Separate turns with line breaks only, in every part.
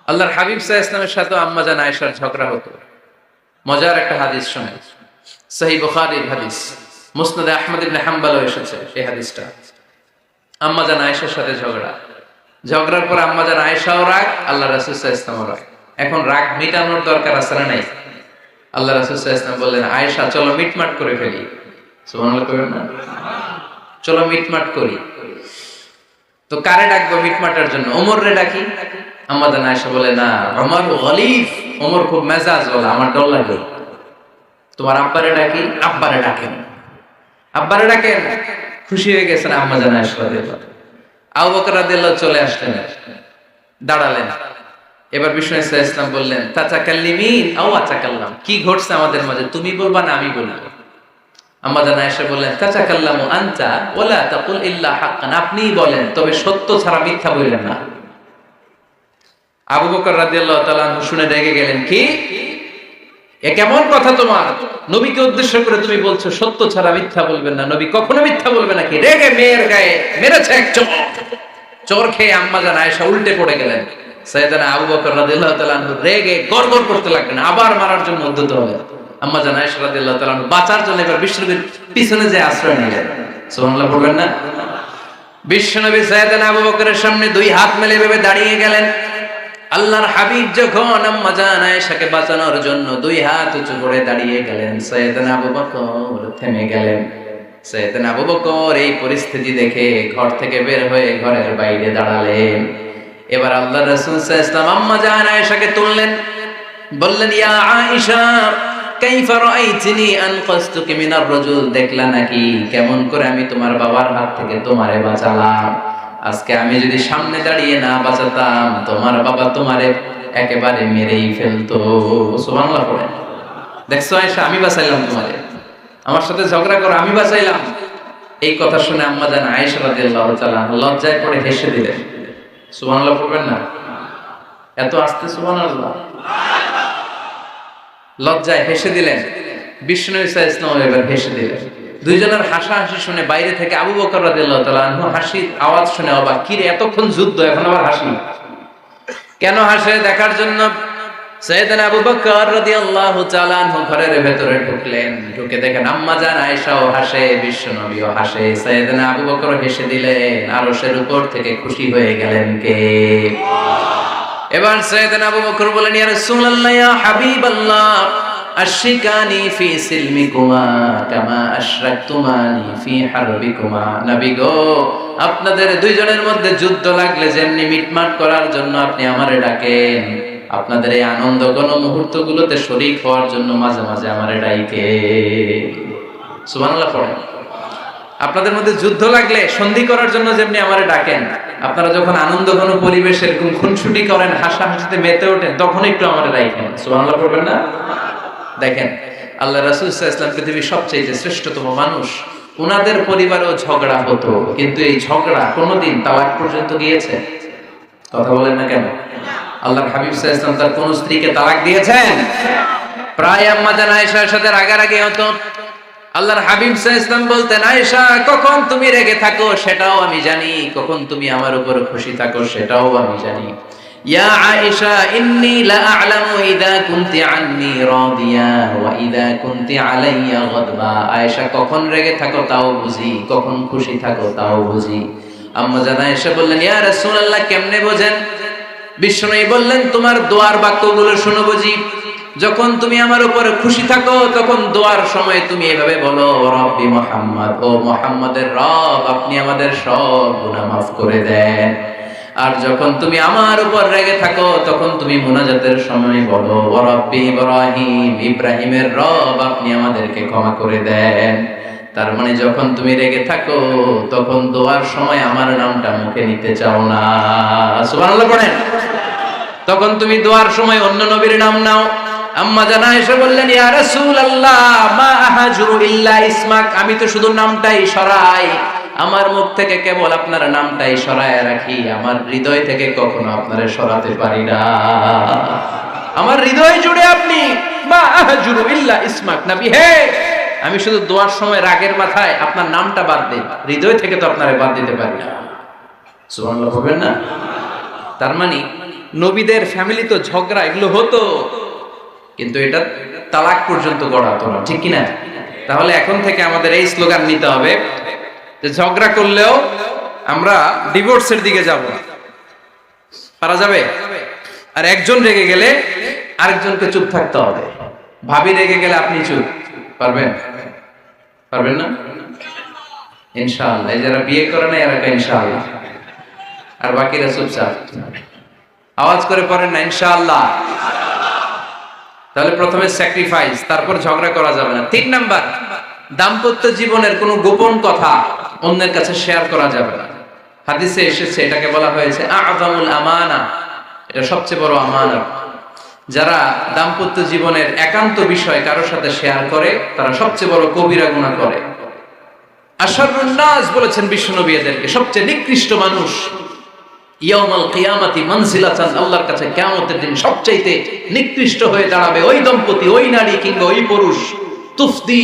আল্লাহর হাবিব সাল্লাল্লাহু আলাইহি ওয়াসাল্লামের সাথে আম্মা জান আয়েশার ঝগড়া হতো। মজার একটা হাদিস শোনেন, সহিহ বুখারীর হাদিস, মুসনাদে আহমদ ইবনে হাম্বলও এসেছে এই হাদিসটা। আম্মা জান আয়েশার সাথে ঝগড়ার পর আম্মা জান আয়েশাও রাগ, আল্লাহ রাসূল সাল্লাল্লাহু আলাইহি ওয়াসাল্লামও রাগ। এখন রাগ মিটানোর দরকার আছে না নাই? আল্লাহ রাসূল সাল্লাল্লাহু আলাইহি ওয়াসাল্লাম বললেন, আয়েশা চলো মিটমাট করে ফেলি। সুবহানাল্লাহ কইবেন না? চলো মিটমাট করি। তো কারে ডাকবো মিটমাটার জন্য? ওমর রে ডাকি। আম্মা জান আয়েশা বলে, না, ওমর গলিফ, ওমর খুব মেজাজ ওয়ালা, আমার ডর লাগে। তোমার আব্বারে ডাকি। আব্বারে ডাকেন, আব্বারে ডাকেন। খুশি হয়ে গেছেন আম্মা জান আয়েশা রাদিয়াল্লাহু আনহা। আবু বকর রাদিয়াল্লাহু চলে আসলেন, দাঁড়ালেন। এবার বিষ্ণু সাল্লাল্লাহু আলাইহি ওয়াসাল্লাম বললেন, তাতাকাল্লিমিন আও আতাকাল্লাম, কি ঘটছে আমাদের মাঝে, তুমি বলবা না আমি বলবো? আম্মা জান আয়েশা বললেন, তাতাকাল্লামু আনতা ওয়ালা তাকুল ইল্লা হাক্কান, আপনিই বলেন তবে সত্য ছাড়া মিথ্যা বলবেন না। আবু বকর রাদিয়াল্লাহু তাআলা আনহু শুনে রেগে গেলেন, কি এ কেমন কথা তোমার? নবীকে উদ্দেশ্য করে তুমি বলছো সত্য ছাড়া মিথ্যা বলবেন না, নবী কখনো মিথ্যা বলবে নাকি? রেগে মেয়ের গায়ে মেরেছে এক চড়। চোর খেয়ে আম্মা জান আয়েশা উল্টে পড়ে গেলেন। সাইয়েদনা আবু বকর রাদিয়াল্লাহু তাআলা আনহু রেগে গড়গড় করতে লাগলেন, আবার মারার জন্য উদ্যত হলেন। আম্মা জান আয়েশা রাদিয়াল্লাহু তাআলা আনহু বাঁচার জন্য এবার বিশ্বনবীর পিছনে যে আশ্রয় নিলেন। সুবহানাল্লাহ বলবেন না? বিশ্বনবী সাইয়েদনা আবু বকরের সামনে দুই হাত মেলে ভেবে দাঁড়িয়ে গেলেন। আল্লাহর হাবিব যখন আম্মা জান আয়েশাকে বাঁচানোর জন্য দুই হাত উঁচু করে দাঁড়িয়ে গেলেন, সাইয়েদনা আবু বকর থেমে গেলেন। সাইয়েদনা আবু বকর এই পরিস্থিতি দেখে ঘর থেকে বের হয়ে ঘরের বাইরে দাঁড়ালেন। এবার আল্লাহর রাসূল সাল্লাল্লাহু আলাইহি ওয়াসাল্লাম আম্মা জান আয়েশাকে তুললেন, বললেন, ইয়া আয়েশা কাইফা রাআইতিনি আনকাসতুকি মিনার রাজুল, দেখলা নাকি কেমন করে আমি তোমার বাবার হাত থেকে তোমারে বাঁচালাম? আজকে আমি যদি সামনে দাঁড়িয়ে না বাঁচাতাম, তোমার বাবা তোমারে একেবারে মেরেই ফেলতো। সুবহানাল্লাহ পড়েন। দেখছো আয়েশা, আমি বাঁচাইলাম তোমারে, আমার সাথে ঝগড়া করো, আমি বাঁচাইলাম। এই কথা শুনে আম্মা জান আয়েশা রাদিয়াল্লাহু তাআলা লজ্জায় পড়ে হেসে দিলেন। সুবহানাল্লাহ পড়বেন না? এত আস্তে সুবহানাল্লাহ। লজ্জায় হেসে দিলেন। বিষ্ণু ঈসা ইসলাম এবার হেসে দিলেন। দুইজনের হাসাহাসি শুনে বাইরে থেকে আবু বকর রাদিয়াল্লাহু তাআলা আনহু হাসির আওয়াজ শুনে অবাক, কি রে এতক্ষণ যুদ্ধ এখন আবার হাসি? কেন হাসে দেখার জন্য সাইয়েদনা আবু বকর রাদিয়াল্লাহু তাআলা আনহু ঘরের ভেতরে ঢুকলেন। ঢুকে দেখেন আম্মা জান আয়েশাও হাসে, বিশ্বনবীও হাসে, সাইয়েদনা আবু বকর হেসে দিলেন। আরশের উপর থেকে খুশি হয়ে গেলেন কে? এবার সাইয়েদনা আবু বকর বলেন, ইয়া রাসূলুল্লাহ, ইয়া হাবিবাল্লাহ, আশরিকানি ফি সিলমিকুমা কামা আশরাকতুমানি ফি হারবিকুমা। নবী গো, আপনাদের দুইজনের মধ্যে যুদ্ধ লাগলে যেমনি মিটমাট করার জন্য আপনি আমারে ডাকেন, আপনাদের এই আনন্দ ঘন মুহূর্তগুলোতে শরীক হওয়ার জন্য মাঝে মাঝে আমারে ডাইকে। সুবহানাল্লাহ পড়েন। আপনাদের মধ্যে যুদ্ধ লাগলে সন্ধি করার জন্য যেমনি আমারে ডাকেন, আপনারা যখন আনন্দ ঘন পরিবেশে এরকম খুনসুটি করেন, হাসাহাসিতে মেতে ওঠেন, তখন একটু আমারে ডাকেন। সুবহানাল্লাহ পড়বেন না? দেখেন আল্লাহ রাসূল সাল্লাল্লাহু আলাইহি ওয়াসাল্লাম পৃথিবীর সবচেয়ে শ্রেষ্ঠতম মানুষ, ওনাদের পরিবারেও ঝগড়া হতো, কিন্তু এই ঝগড়া কোনোদিন তালাক পর্যন্ত গিয়েছে? কথা বলেন না কেন? আল্লাহর হাবিব সাল্লাল্লাহু আলাইহি ওয়াসাল্লাম তার কোন স্ত্রীকে তালাক দিয়েছেন? প্রায় আম্মা জান আয়েশার সাথে রাগারাগি হতো। আল্লাহর হাবিব সাল্লাল্লাহু আলাইহি ওয়াসাল্লাম বলতেন, আয়েশা কখন তুমি রেগে থাকো সেটাও আমি জানি, কখন তুমি আমার উপর খুশি থাকো সেটাও আমি জানি। ইয়া আয়েশা ইন্নী লা আ'লামু ইযা কুনতি আন্নী রাদিয়া ওয়া ইযা কুনতি আলাইয়া গাদবা। আয়েশা কখন রেগে থাকো তাও বুঝি, কখন খুশি থাকো তাও বুঝি। আম্মা জান আয়েশা বললেন, ইয়া রাসূলুল্লাহ, কেমনে বোঝেন? বিশ্বনবী বললেন, তোমার দোয়ার বাক্যগুলো শুনো বুঝি। যখন তুমি আমার উপর খুশি থাকো তখন দোয়ার সময় তুমি এভাবে বলো, রব্বি মুহাম্মদ, ও মুহাম্মাদের রব, আপনি আমাদের সব গুনাহ মাফ করে দেন। আর যখন তুমি আমার উপর রেগে থাকো তখন তুমি মুনাজাতের সময় বলো, ও রব্বি ইব্রাহিম, ইব্রাহিমের রব, আপনি আমাদেরকে ক্ষমা করে দেন। তার মানে যখন তুমি রেগে থাকো তখন দোয়ার সময় আমার নামটা মুখে নিতে চাও না। সুবহানাল্লাহ পড়েন। তখন তুমি দোয়ার সময় অন্য নবীর নাম নাও। আম্মা জান আয়েশা বললেন, ইয়া রাসূলুল্লাহ, মা আহাজুরু ইল্লা ইসমাক, আমি তো শুধু নামটাই সরাই, আমার মুখ থেকে কেবল আপনার নামটাই সরায় রাখি, আমার হৃদয় থেকে কখনো আপনারে সরাতে পারি না। আমার হৃদয় জুড়ে আপনি, মা আহাজুরু ইল্লা ইসমাক, নবী হে, আমি শুধু দোয়ার সময় রাগের মাথায় আপনার নামটা বাদ দেই, হৃদয় থেকে তো আপনারে বাদ দিতে পারি না। সুবহানাল্লাহ বলবেন না? তার মানে নবীদের ফ্যামিলি তো ঝগড়া এগুলো হতো, কিন্তু এটা তালাক পর্যন্ত গড়া হতো না, ঠিক কিনা? তাহলে এখন থেকে আমাদের এই স্লোগান নিতে হবে যে ঝগড়া করলেও আমরা ডিভোর্সের দিকে যাব না। পারা যাবে? আর একজন রেগে গেলে আরেকজনকে চুপ থাকতে হবে। ভাবি রেগে গেলে আপনি চুপ, পারবেন? পারবেন না? ইনশাআল্লাহ। এই যারা বিয়ে করে না এরা ইনশাআল্লাহ, আর বাকিরা চুপচাপ। আওয়াজ করে পড়েন না ইনশাআল্লাহ। তাহলে প্রথমে স্যাক্রিফাইস, তারপর ঝগড়া করা যাবে না। 3 নাম্বার, দাম্পত্য জীবনের কোনো গোপন কথা অন্যের কাছে শেয়ার করা যাবে না। হাদিসে এসেছে, এটাকে বলা হয়েছে আযমুল আমানা, এটা সবচেয়ে বড় আমানত। যারা দাম্পত্য জীবনের একান্ত বিষয় কারোর সাথে শেয়ার করে তারা সবচেয়ে বড় কবিরা গুনাহ করে। আশরারুন নাস বলেছেন বিশ্বনবী এদেরকে, সবচেয়ে নিকৃষ্ট মানুষ। ইয়াউমাল কিয়ামাতি মানজিলাতান, আল্লাহর কাছে কিয়ামতের দিন সবচাইতে নিকৃষ্ট হয়ে দাঁড়াবে ওই দম্পতি, ওই নারী কিংবা ওই পুরুষ। তুফদি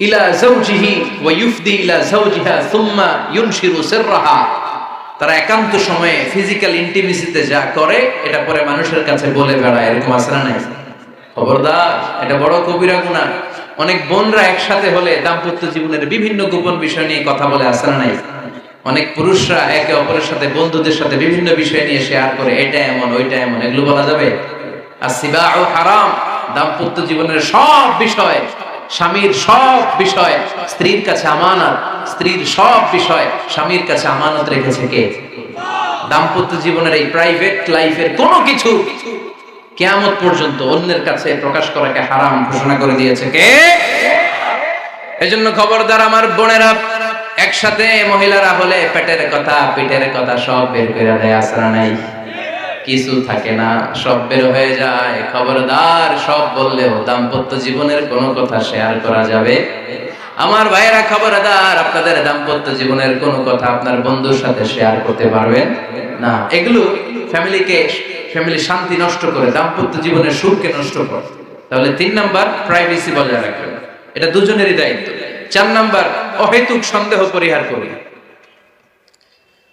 ইলা যাওজিহি ওয়া ইউফদি ইলা যাওজিহা সুম্মা ইউনশিরু সিররাহা, তারা একান্ত সময়ে ফিজিক্যাল ইন্টিমেসিতে যা করে এটা পরে মানুষের কাছে বলে বেড়ায়। এরকম আছে না নাই? খবরদার, এটা বড় কবিরা গুনাহ। অনেক বোনরা একসাথে হলে দাম্পত্য জীবনের বিভিন্ন গোপন বিষয় নিয়ে কথা বলে, আছে না নাই? অনেক পুরুষরা একে অপরের সাথে, বন্ধুদের সাথে বিভিন্ন বিষয় নিয়ে শেয়ার করে, এটা এমন ওইটা এমন, এগুলো বলা যাবে? আসিবাউ হারাম। দাম্পত্য জীবনের সব বিষয়, স্বামীর সব বিষয় স্ত্রীর কাছে আমানত, স্ত্রীর সব বিষয় স্বামীর কাছে আমানত রেখেছে কে? দাম্পত্য জীবনের এই প্রাইভেট লাইফের কোনো কিছু কিয়ামত পর্যন্ত অন্যের কাছে প্রকাশ করাকে হারাম ঘোষণা করে দিয়েছে কে? এজন্য খবরদার আমার বোনেরা, একসাথে মহিলারা হলে পেটের কথা পিঠের কথা সব বের করে দেয়, আসরা নাই? কিছু থাকে না, সব বের হয়ে যায়। খবরদার, সব বললেও দাম্পত্য জীবনের কোনো কথা শেয়ার করা যাবে? আমার ভাইয়েরা খবরদার, আপনাদের দাম্পত্য জীবনের কোনো কথা আপনার বন্ধুর সাথে শেয়ার করতে পারবেন না। এগুলো ফ্যামিলি শান্তি নষ্ট করে, দাম্পত্য জীবনের সুখকে নষ্ট করে। তাহলে 3 নাম্বার, প্রাইভেসি বজায় রাখবেন, এটা দুজনেরই দায়িত্ব। 4 নাম্বার, অহেতুক সন্দেহ পরিহার করি।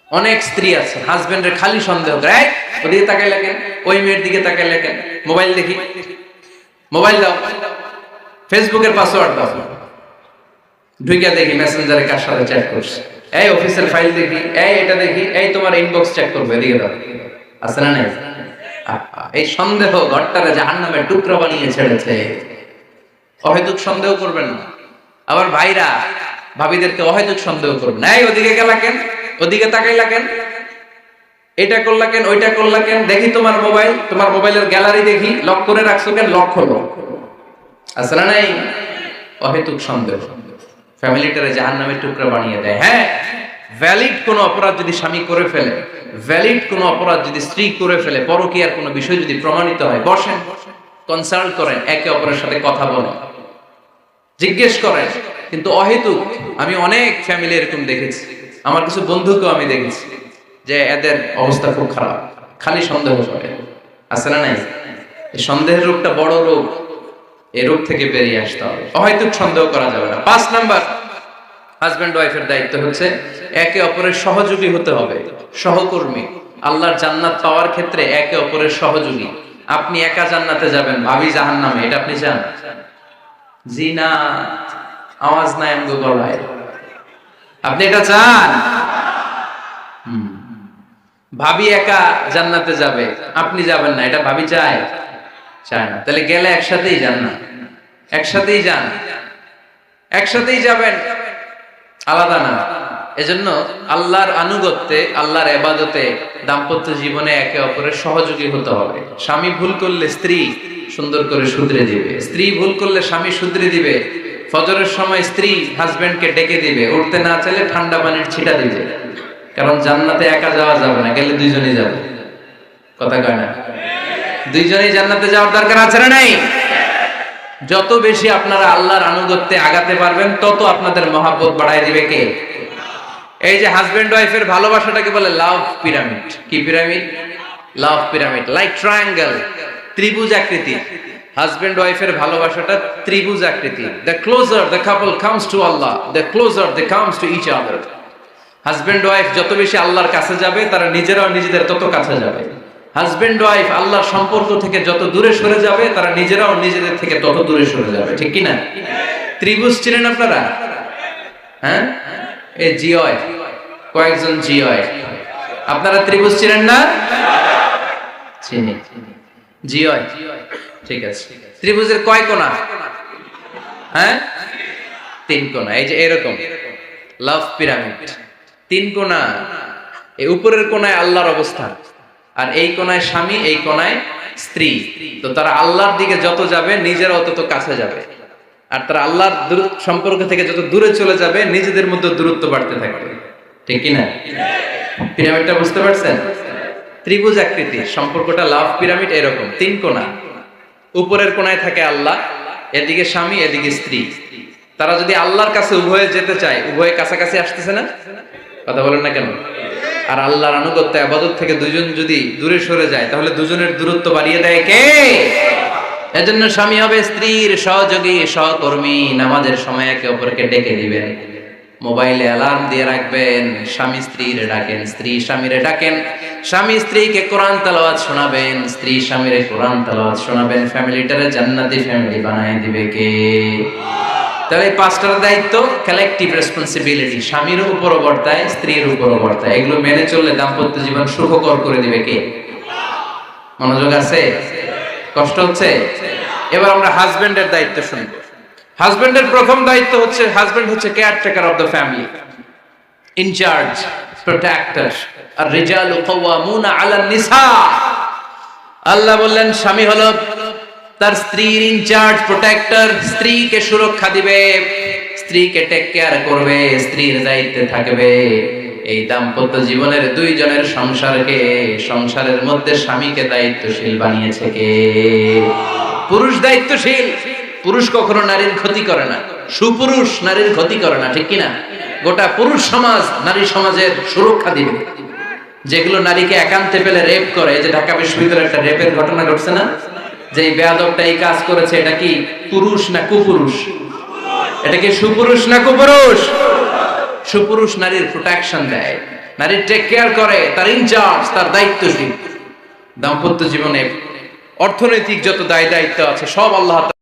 অনেক স্ত্রী আছে হাজবেন্ডের খালি সন্দেহ করে, ওদিকে তাকাই লাগেন, ওই মেয়ের দিকে তাকাই লাগেন, মোবাইল দেখি, মোবাইল দাও, ফেসবুকের পাসওয়ার্ড দাও, ঢুকিয়া দেখি মেসেঞ্জারে কার সাথে চ্যাট করছে, এই অফিসের ফাইল দেখি, এই এটা দেখি, এই তোমার ইনবক্স চেক করবে, এদিকে দাও। আছে না নাই? এই সন্দেহ ঘরটারে জাহান্নামের টুকরা বানিয়ে ছেড়েছে। অহেতুক সন্দেহ করবেন না। আবার ভাইরা ভাবিদেরকে অহেতুক সন্দেহ করবেন না, এই ওদিকে গেলা কেন, ওদিকে তাকাইলা কেন, এটা করলা কেন, ওইটা করলা কেন, দেখি তোমার মোবাইল, তোমার মোবাইলের গ্যালারি দেখি, লক করে রাখছো কেন, লক হলো। আছে না নাই? অহেতুক সন্দেহ ফ্যামিলিটারে জাহান্নামের টুকরা বানিয়ে দেয়। হ্যাঁ, ভ্যালিড কোনো অপরাধ যদি স্বামী করে ফেলে, ভ্যালিড কোনো অপরাধ যদি স্ত্রী করে ফেলে, পরকীয়ার কোনো বিষয় যদি প্রমাণিত হয়, বসেন, কনসাল্ট করেন, একে অপরের সাথে কথা বলেন, জিজ্ঞেস করেন। কিন্তু অহেতুক, আমি অনেক ফ্যামিলি এরকম দেখেছি, আমার কিছু বন্ধুকেও আমি দেখেছি যে এদের অবস্থা খুব খারাপ, খালি সন্দেহ করে। আছে না নাই? এই সন্দেহের রোগটা বড় রোগ, এই রোগ থেকে বেরিয়ে আসতে হবে। অহেতুক সন্দেহ করা যাবে না। 5 নাম্বার, হাজব্যান্ড ওয়াইফের দায়িত্ব হচ্ছে একে অপরের সহযোগী হতে হবে, সহকর্মী। আল্লাহর জান্নাত পাওয়ার ক্ষেত্রে একে অপরের সহযোগী। আপনি একা জান্নাতে যাবেন, ভাবি জাহান্নামে, এটা আপনি চান? জি না, আওয়াজ নাই আমগো গলায়। আপনি এটা চান? ভাবি একা জান্নাতে যাবে, আপনি যাবেন না, এটা ভাবি চায়? চায় না। তাহলে গেলে একসাথেই যান না, একসাথেই যান, একসাথেই যাবেন, আলাদা না। এজন্য আল্লাহর আনুগত্যে, আল্লাহর ইবাদতে, দাম্পত্য জীবনে একে অপরের সহযোগী হতে হবে। স্বামী ভুল করলে স্ত্রী সুন্দর করে শুধরে দিবে, স্ত্রী ভুল করলে স্বামী শুধরে দিবে। ফজরের সময় স্ত্রী হাজবেন্ডকে ডেকে দিবে, উঠতে না চাইলে ঠান্ডা পানির ছিটা দিবে। কারণ জান্নাতে একা যাওয়া যাবে না, গেলে দুইজনেই যাবে। কথা কয় না? দুইজনেই জান্নাতে যাওয়ার দরকার আছে না নাই? যত বেশি আপনারা আল্লাহর আনুগত্যে আগাতে পারবেন, তত আপনাদের মহব্বত বাড়ায় দিবে কে? এই যে হাজবেন্ড ওয়াইফের ভালোবাসাটাকে বলে লাভ পিরামিড। কি pyramid? Love pyramid, like triangle, ত্রিভুজ আকৃতি। হাজবেন্ড ওয়াইফের ভালোবাসাটা ত্রিভুজ আকৃতি। The closer the couple comes to Allah, the closer they comes to each other. Husband wife যত বেশি আল্লাহর কাছে যাবে, তারা নিজেরাও নিজেদের তত কাছে যাবে। হাজবেন্ড ওয়াইফ আল্লাহর সম্পর্ক থেকে যত দূরে সরে যাবে তারা নিজেরাও নিজেদের থেকে তত দূরে সরে যাবে, ঠিক কি না? ত্রিভুজ চিনেন আপনারা? হ্যাঁ, এই জিওয় কয়েকজন জিওয়, আপনারা ত্রিভুজ চিনেন না? চিনি, জিওয়, ঠিক আছে। ত্রিভুজের কয় কোণা? হ্যাঁ, 3 কোণা। এই যে এরকম লাভ পিরামিড, 3 কোণা। এই উপরের কোণায় আল্লাহর অবস্থান, আর এই কোণায় স্বামী, এই কোণায় স্ত্রী। তো তারা আল্লাহর দিকে যত যাবে নিজেরাও তত কাছে যাবে, আর তারা আল্লাহর সম্পর্ক থেকে যত দূরে চলে যাবে নিজেদের মধ্যে দূরত্ব বাড়তে থাকবে, ঠিক কি না? পিরামিডটা বুঝতে পারছেন? ত্রিভুজ আকৃতির সম্পর্কটা লাভ পিরামিড এরকম, 3 কোণা। উপরের কোণায় থাকে আল্লাহ, এদিকে স্বামী, এদিকে স্ত্রী। তারা যদি আল্লাহর কাছে উভয়ে যেতে চায়, উভয়ে কাছাকাছি আসতেছে না? কথা বলেন না কেন? আর আল্লাহর আনুগত্য ইবাদত থেকে দুজন যদি দূরে সরে যায় তাহলে দুজনের দূরত্ব বাড়িয়ে দেয় কে? এজন্য স্বামী হবে স্ত্রীর সহযোগী, সহকর্মী। নামাজের সময় একে অপরকে ডেকে দিবেন, মোবাইলে অ্যালার্ম দিয়ে রাখবেন। স্বামী স্ত্রীরে ডাকেন, স্ত্রী স্বামীরে ডাকেন। স্বামী স্ত্রীকে কোরআন তেলাওয়াত শোনাবেন, স্ত্রী স্বামীরে কোরআন তেলাওয়াত শোনাবেন। ফ্যামিলিটারে জান্নাতি ফ্যামিলি বানায় দিবে কে? তাহলে 5টার দায়িত্ব কালেকটিভ রেসপন্সিবিলিটি, স্বামীর উপরও বর্তায়, স্ত্রীর উপরও বর্তায়। এগুলো মেনে চললে দাম্পত্য জীবন সুখকর করে দিবে কে? মনোযোগ আছে? কষ্ট হচ্ছে? এবার আমরা হাজবেন্ডের দায়িত্ব শুনব। হাজবেন্ডের প্রথম দায়িত্ব হচ্ছে, হাজবেন্ড হচ্ছে caretaker of the family, in charge, protector. আর রিজালু কাওয়ামুনা আলান নিসা। আল্লাহ বললেন স্বামী হলো তার স্ত্রীর ইনচার্জ, প্রোটেক্টর। স্ত্রীকে সুরক্ষা দিবে, স্ত্রীকে টেক কেয়ার করবে, স্ত্রীর দায়িত্বে থাকবে। এই দাম্পত্য জীবনের দুইজনের সংসারকে, সংসারের মধ্যে স্বামীকে দায়িত্বশীল বানিয়েছে কে? পুরুষ দায়িত্বশীল। পুরুষ কখনো নারীর ক্ষতি করে না, সুপুরুষ নারীর ক্ষতি করে না, ঠিক কিনা? গোটা পুরুষ সমাজ নারী সমাজের সুরক্ষা দিবে। যেগুলো নারীকে একান্তে পেলে রেপ করে, যে ঢাকা বিশ্ববিদ্যালয়ে একটা রেপের ঘটনা ঘটছে না, যে এই বেয়াদবটা এই কাজ করেছে, এটা কি পুরুষ না কুপুরুষ? এটা কি সুপুরুষ না কুপুরুষ? সুপুরুষ নারীর প্রোটেকশন দেয়, নারীর টেক কেয়ার করে, তার ইনচার্জ, তার দায়িত্বশীল। দাম্পত্য জীবনে অর্থনৈতিক যত দায় দায়িত্ব আছে সব আল্লাহ